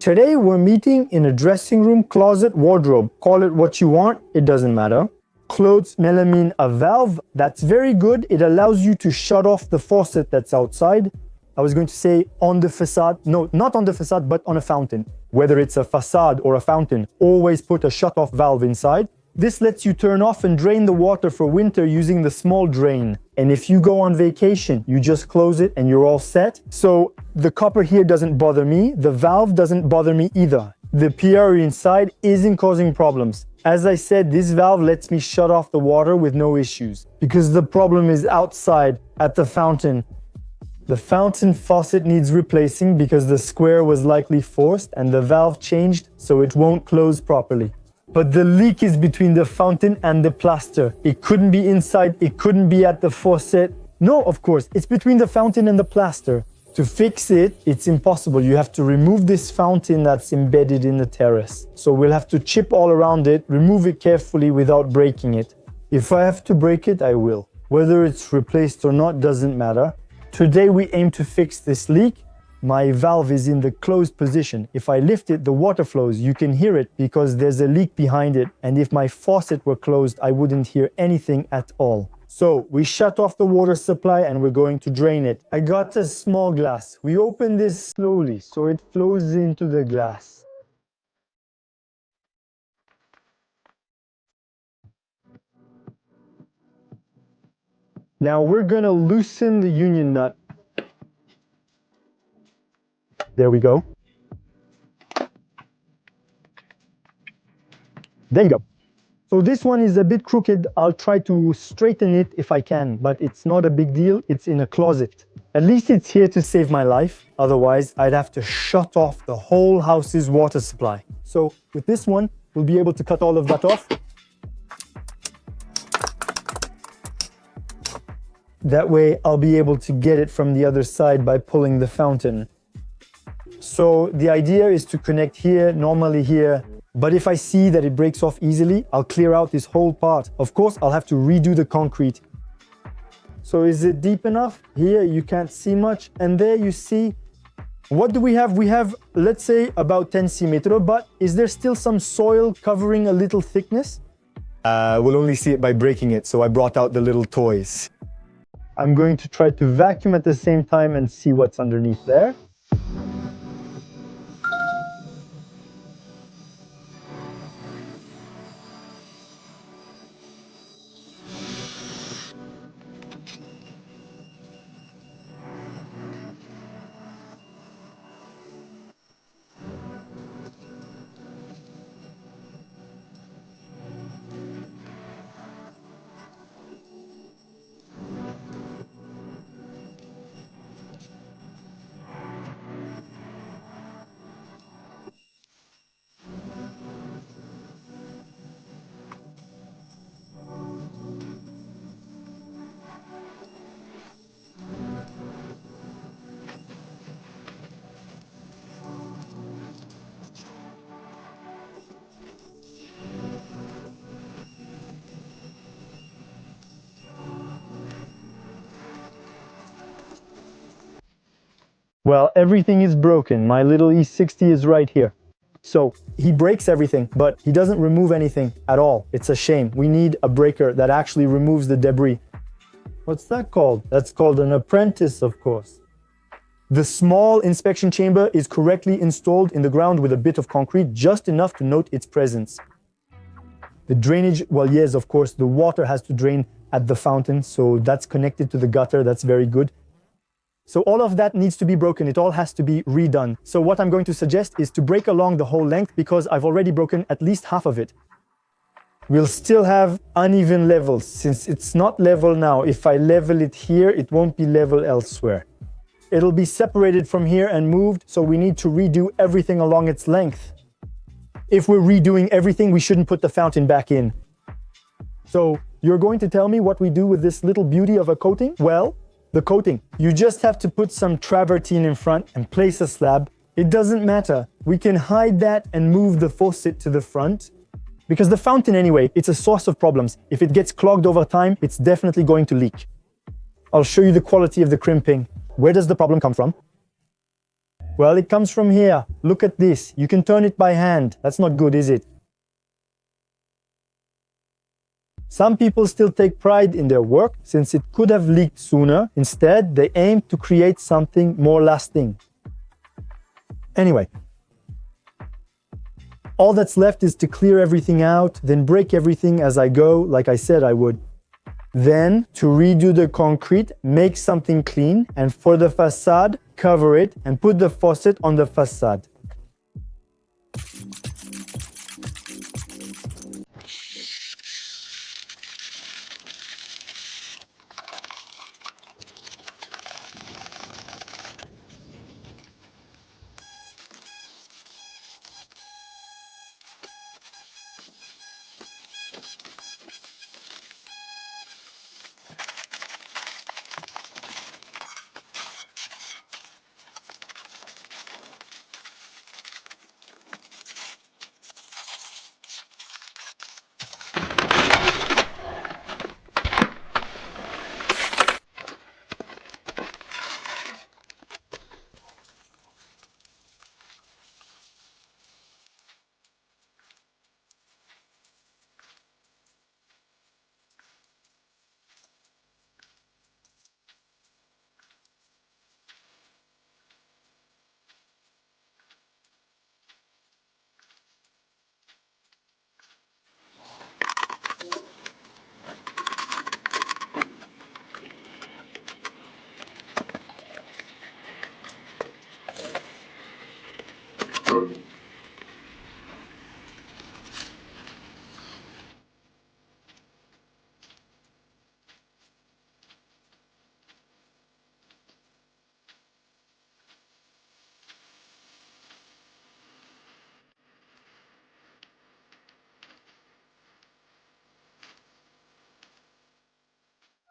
Today we're meeting in a dressing room, closet, wardrobe. Call it what you want, it doesn't matter. Clothes melamine a valve. That's very good. It allows you to shut off the faucet that's outside. I was going to say on the facade. No, not on the facade, but on a fountain. Whether it's a facade or a fountain, always put a shut-off valve inside. This lets you turn off and drain the water for winter using the small drain. And if you go on vacation, you just close it and you're all set. So the copper here doesn't bother me. The valve doesn't bother me either. The PR inside isn't causing problems. As I said, this valve lets me shut off the water with no issues because the problem is outside at the fountain. The fountain faucet needs replacing because the square was likely forced and the valve changed so it won't close properly. But the leak is between the fountain and the plaster. It couldn't be inside, it couldn't be at the faucet. No, of course, it's between the fountain and the plaster. To fix it, it's impossible. You have to remove this fountain that's embedded in the terrace. So we'll have to chip all around it, remove it carefully without breaking it. If I have to break it, I will. Whether it's replaced or not doesn't matter. Today we aim to fix this leak. My valve is in the closed position. If I lift it, the water flows. You can hear it because there's a leak behind it. And if my faucet were closed, I wouldn't hear anything at all. So we shut off the water supply and we're going to drain it. I got a small glass. We open this slowly so it flows into the glass. Now we're gonna loosen the union nut. There we go. There you go. So this one is a bit crooked. I'll try to straighten it if I can, but it's not a big deal. It's in a closet. At least it's here to save my life. Otherwise, I'd have to shut off the whole house's water supply. So with this one, we'll be able to cut all of that off. That way, I'll be able to get it from the other side by pulling the fountain. So the idea is to connect here, normally here, but if I see that it breaks off easily, I'll clear out this whole part. Of course, I'll have to redo the concrete. So is it deep enough? Here you can't see much, and there you see. What do we have? We have, let's say, about 10 centimeters, but is there still some soil covering a little thickness? We'll only see it by breaking it, so I brought out the little toys. I'm going to try to vacuum at the same time and see what's underneath there. Well, everything is broken. My little E60 is right here. So he breaks everything, but he doesn't remove anything at all. It's a shame. We need a breaker that actually removes the debris. What's that called? That's called an apprentice, of course. The small inspection chamber is correctly installed in the ground with a bit of concrete, just enough to note its presence. The drainage, well, yes, of course, the water has to drain at the fountain, so that's connected to the gutter. That's very good. So all of that needs to be broken. It all has to be redone. So what I'm going to suggest is to break along the whole length because I've already broken at least half of it. We'll still have uneven levels since it's not level now. If I level it here, it won't be level elsewhere. It'll be separated from here and moved, so we need to redo everything along its length. If we're redoing everything, we shouldn't put the fountain back in. So you're going to tell me what we do with this little beauty of a coating? Well, the coating. You just have to put some travertine in front and place a slab. It doesn't matter. We can hide that and move the faucet to the front. Because the fountain anyway, it's a source of problems. If it gets clogged over time, it's definitely going to leak. I'll show you the quality of the crimping. Where does the problem come from? Well, it comes from here. Look at this. You can turn it by hand. That's not good, is it? Some people still take pride in their work since it could have leaked sooner. Instead, they aim to create something more lasting. Anyway, all that's left is to clear everything out, then break everything as I go, like I said I would. Then, to redo the concrete, make something clean, and for the facade, cover it and put the faucet on the facade.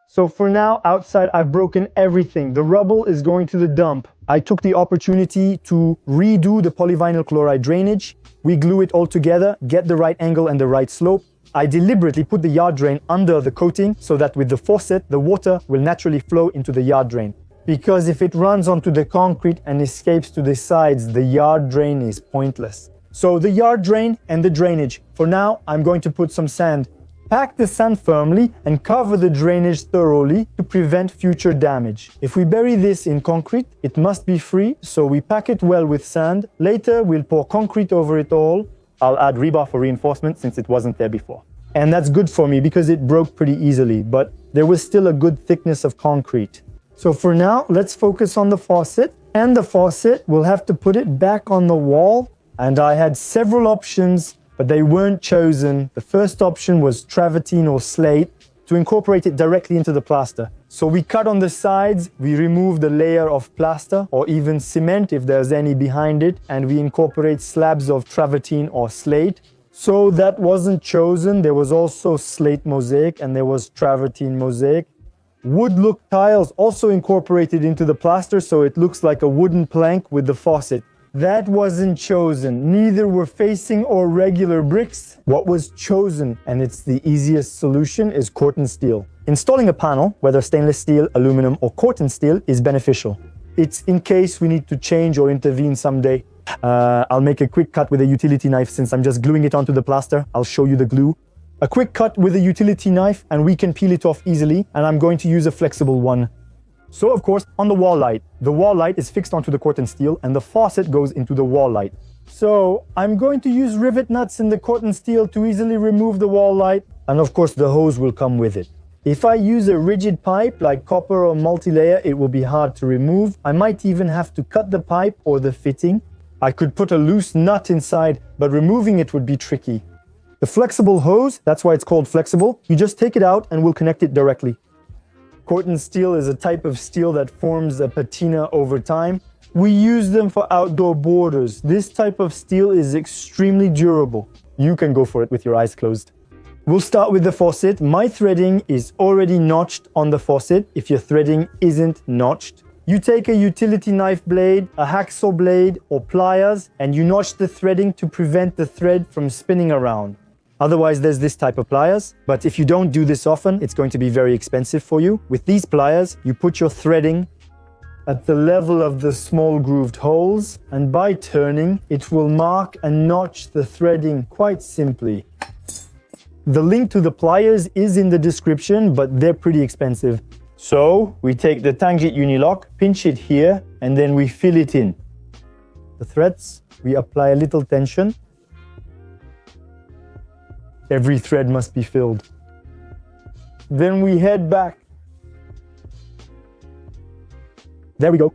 So for now, outside, I've broken everything. The rubble is going to the dump. I took the opportunity to redo the polyvinyl chloride drainage. We glue it all together, get the right angle and the right slope. I deliberately put the yard drain under the coating so that with the faucet, the water will naturally flow into the yard drain. Because if it runs onto the concrete and escapes to the sides, the yard drain is pointless. So the yard drain and the drainage. For now, I'm going to put some sand. Pack the sand firmly and cover the drainage thoroughly to prevent future damage. If we bury this in concrete, it must be free, so we pack it well with sand. Later, we'll pour concrete over it all. I'll add rebar for reinforcement since it wasn't there before. And that's good for me because it broke pretty easily, but there was still a good thickness of concrete. So for now, let's focus on the faucet. And the faucet, we'll have to put it back on the wall. And I had several options, but they weren't chosen. The first option was travertine or slate to incorporate it directly into the plaster. So we cut on the sides, we remove the layer of plaster or even cement if there's any behind it, and we incorporate slabs of travertine or slate. So that wasn't chosen. There was also slate mosaic and there was travertine mosaic. Wood look tiles also incorporated into the plaster, so it looks like a wooden plank with the faucet. That wasn't chosen. Neither were facing or regular bricks. What was chosen, and it's the easiest solution, is Corten steel. Installing a panel, whether stainless steel, aluminum, or Corten steel, is beneficial. It's in case we need to change or intervene someday. I'll make a quick cut with a utility knife since I'm just gluing it onto the plaster. I'll show you the glue. A quick cut with a utility knife and we can peel it off easily, and I'm going to use a flexible one. So of course, on the wall light. The wall light is fixed onto the Corten steel and the faucet goes into the wall light. So I'm going to use rivet nuts in the Corten steel to easily remove the wall light, and of course the hose will come with it. If I use a rigid pipe like copper or multi-layer, it will be hard to remove. I might even have to cut the pipe or the fitting. I could put a loose nut inside, but removing it would be tricky. The flexible hose, that's why it's called flexible, you just take it out and we'll connect it directly. Corten steel is a type of steel that forms a patina over time. We use them for outdoor borders. This type of steel is extremely durable. You can go for it with your eyes closed. We'll start with the faucet. My threading is already notched on the faucet if your threading isn't notched. You take a utility knife blade, a hacksaw blade, or pliers, and you notch the threading to prevent the thread from spinning around. Otherwise, there's this type of pliers, but if you don't do this often, it's going to be very expensive for you. With these pliers, you put your threading at the level of the small grooved holes, and by turning, it will mark and notch the threading quite simply. The link to the pliers is in the description, but they're pretty expensive. So we take the Tangent Unilock, pinch it here, and then we fill it in. The threads, we apply a little tension. Every thread must be filled. Then we head back. There we go.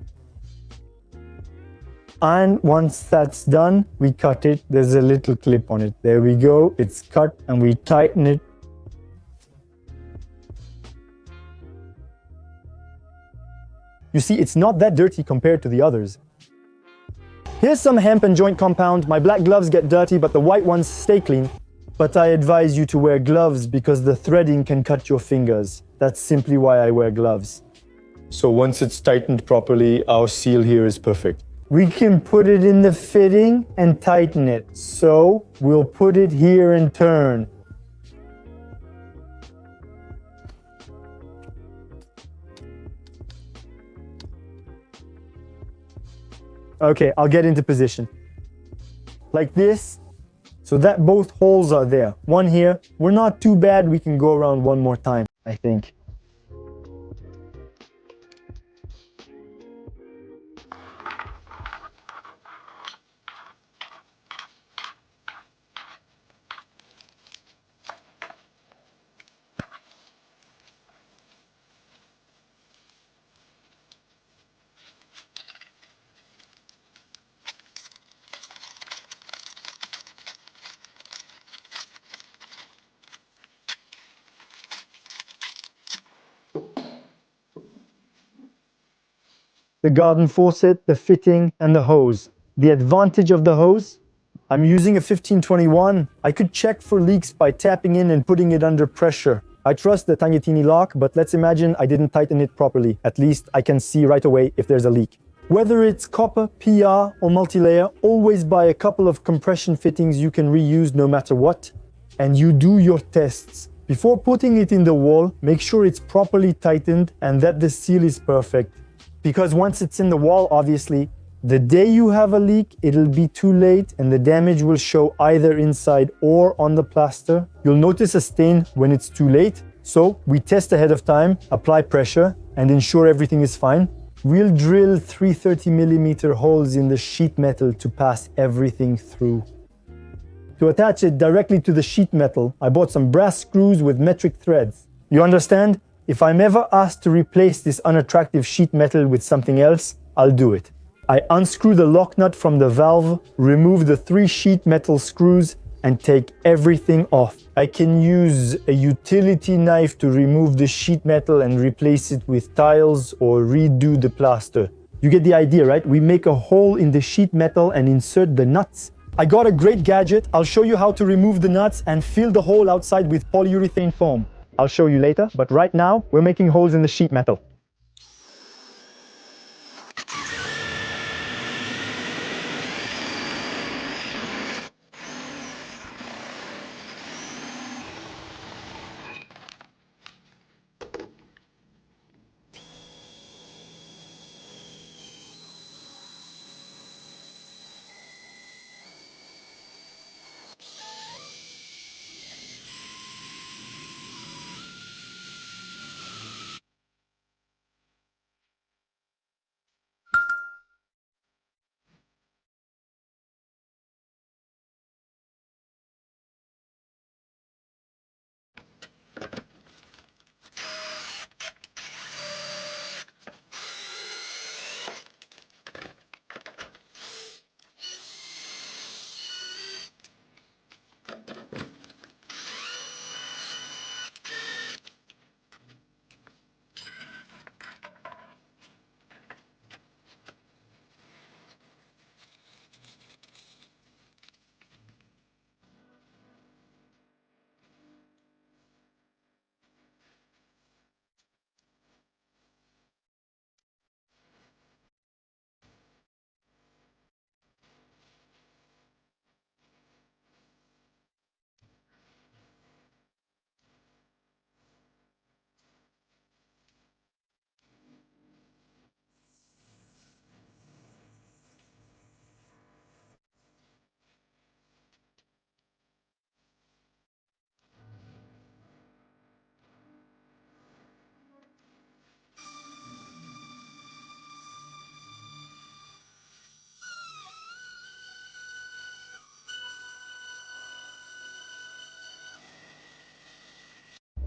And once that's done, we cut it. There's a little clip on it. There we go. It's cut and we tighten it. You see, it's not that dirty compared to the others. Here's some hemp and joint compound. My black gloves get dirty, but the white ones stay clean. But I advise you to wear gloves because the threading can cut your fingers. That's simply why I wear gloves. So once it's tightened properly, our seal here is perfect. We can put it in the fitting and tighten it. So we'll put it here and turn. Okay, I'll get into position. Like this, so that both holes are there. One here. We're not too bad. We can go around one more time, I think. The garden faucet, the fitting, and the hose. The advantage of the hose? I'm using a 1521. I could check for leaks by tapping in and putting it under pressure. I trust the Tangentini lock, but let's imagine I didn't tighten it properly. At least I can see right away if there's a leak. Whether it's copper, PR, or multi-layer, always buy a couple of compression fittings you can reuse no matter what. And you do your tests. Before putting it in the wall, make sure it's properly tightened and that the seal is perfect. Because once it's in the wall, obviously, the day you have a leak, it'll be too late and the damage will show either inside or on the plaster. You'll notice a stain when it's too late. So we test ahead of time, apply pressure, and ensure everything is fine. We'll drill 330mm holes in the sheet metal to pass everything through. To attach it directly to the sheet metal, I bought some brass screws with metric threads. You understand? If I'm ever asked to replace this unattractive sheet metal with something else, I'll do it. I unscrew the lock nut from the valve, remove the 3 sheet metal screws, and take everything off. I can use a utility knife to remove the sheet metal and replace it with tiles or redo the plaster. You get the idea, right? We make a hole in the sheet metal and insert the nuts. I got a great gadget. I'll show you how to remove the nuts and fill the hole outside with polyurethane foam. I'll show you later, but right now we're making holes in the sheet metal.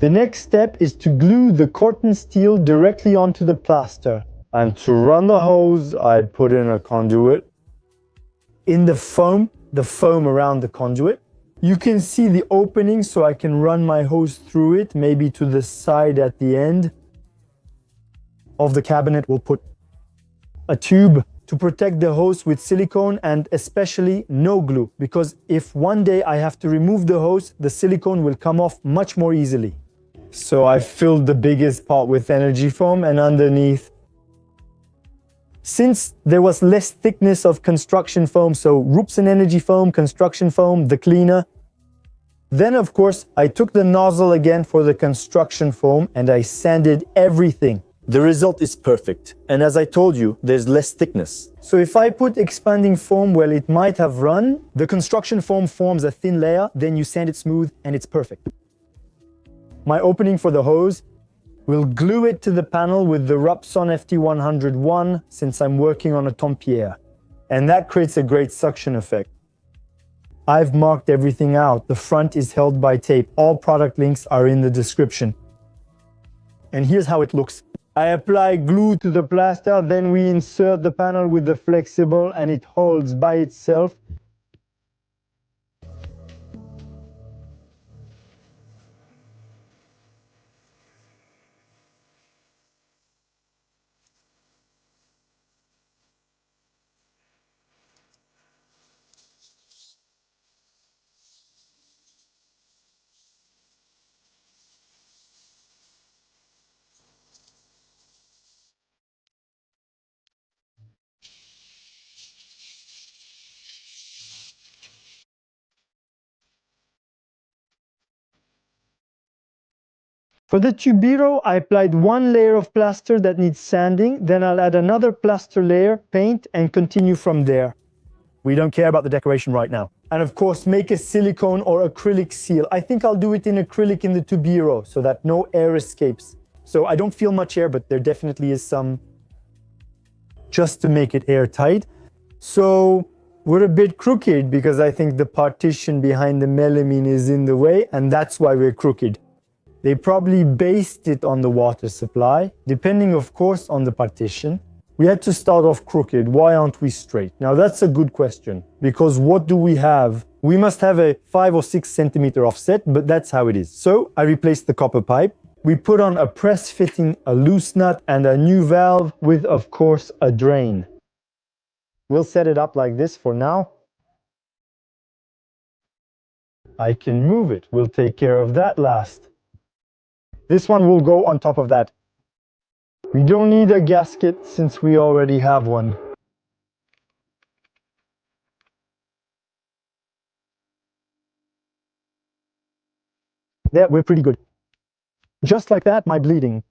The next step is to glue the Corten steel directly onto the plaster. And to run the hose, I put in a conduit. In the foam around the conduit, you can see the opening, so I can run my hose through it, maybe to the side at the end of the cabinet. We'll put a tube to protect the hose with silicone, and especially no glue, because if one day I have to remove the hose, the silicone will come off much more easily. So I filled the biggest part with energy foam, and underneath, since there was less thickness of construction foam, so Rupson energy foam, construction foam, the cleaner, then of course I took the nozzle again for the construction foam and I sanded everything. The result is perfect, and as I told you, there's less thickness. So if I put expanding foam where it might have run, the construction foam forms a thin layer, then you sand it smooth and it's perfect. My opening for the hose, we'll glue it to the panel with the Rupson FT101 since I'm working on a Tempierre, and that creates a great suction effect. I've marked everything out. The front is held by tape. All product links are in the description. And here's how it looks. I apply glue to the plaster, then we insert the panel with the flexible and it holds by itself. For the Tubiro, I applied one layer of plaster that needs sanding, then I'll add another plaster layer, paint, and continue from there. We don't care about the decoration right now. And of course, make a silicone or acrylic seal. I think I'll do it in acrylic in the Tubiro so that no air escapes. So I don't feel much air, but there definitely is some, just to make it airtight. So we're a bit crooked because I think the partition behind the melamine is in the way, and that's why we're crooked. They probably based it on the water supply, depending of course on the partition. We had to start off crooked. Why aren't we straight? Now that's a good question, because what do we have? We must have a 5 or 6 centimeter offset, but that's how it is. So I replaced the copper pipe. We put on a press fitting, a loose nut, and a new valve with of course a drain. We'll set it up like this for now. I can move it. We'll take care of that last. This one will go on top of that. We don't need a gasket since we already have one. There, we're pretty good. Just like that, my bleeding.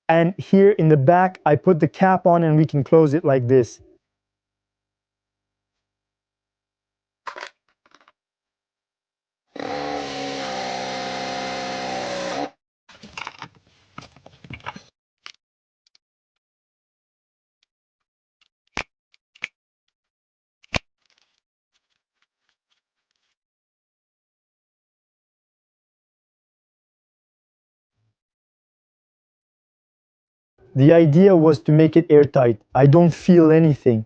And here in the back, I put the cap on and we can close it like this. The idea was to make it airtight. I don't feel anything.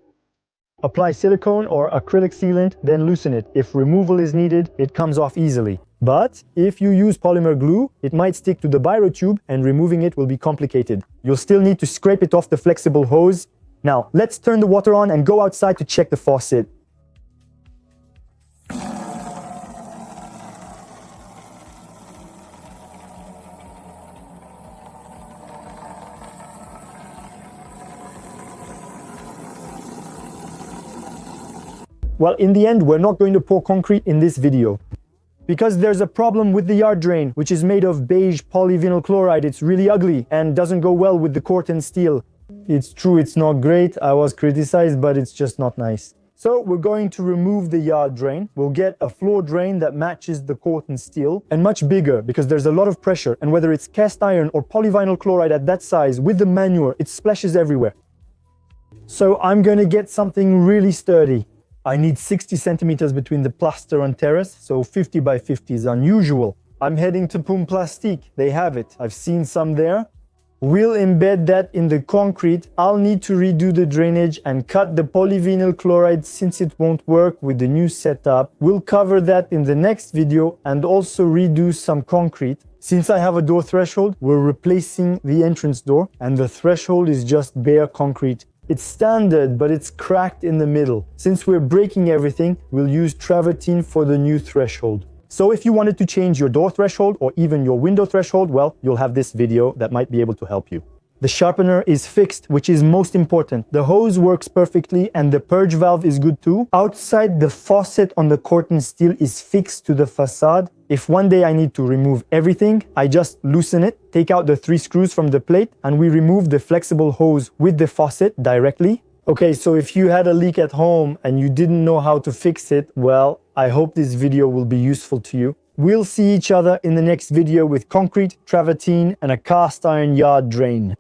Apply silicone or acrylic sealant, then loosen it. If removal is needed, it comes off easily. But if you use polymer glue, it might stick to the biro tube and removing it will be complicated. You'll still need to scrape it off the flexible hose. Now, let's turn the water on and go outside to check the faucet. Well, in the end, we're not going to pour concrete in this video because there's a problem with the yard drain, which is made of beige polyvinyl chloride. It's really ugly and doesn't go well with the Corten steel. It's true, it's not great. I was criticized, but it's just not nice. So we're going to remove the yard drain. We'll get a floor drain that matches the Corten steel and much bigger because there's a lot of pressure. And whether it's cast iron or polyvinyl chloride at that size with the manure, it splashes everywhere. So I'm going to get something really sturdy. I need 60 centimeters between the plaster and terrace, so 50 by 50 is unusual. I'm heading to Pum Plastique. They have it. I've seen some there. We'll embed that in the concrete. I'll need to redo the drainage and cut the polyvinyl chloride since it won't work with the new setup. We'll cover that in the next video and also redo some concrete. Since I have a door threshold, we're replacing the entrance door and the threshold is just bare concrete. It's standard, but it's cracked in the middle. Since we're breaking everything, we'll use travertine for the new threshold. So if you wanted to change your door threshold or even your window threshold, well, you'll have this video that might be able to help you. The sharpener is fixed, which is most important. The hose works perfectly and the purge valve is good too. Outside, the faucet on the Corten steel is fixed to the facade. If one day I need to remove everything, I just loosen it, take out the 3 screws from the plate, and we remove the flexible hose with the faucet directly. Okay, so if you had a leak at home and you didn't know how to fix it, well, I hope this video will be useful to you. We'll see each other in the next video with concrete, travertine, and a cast iron yard drain.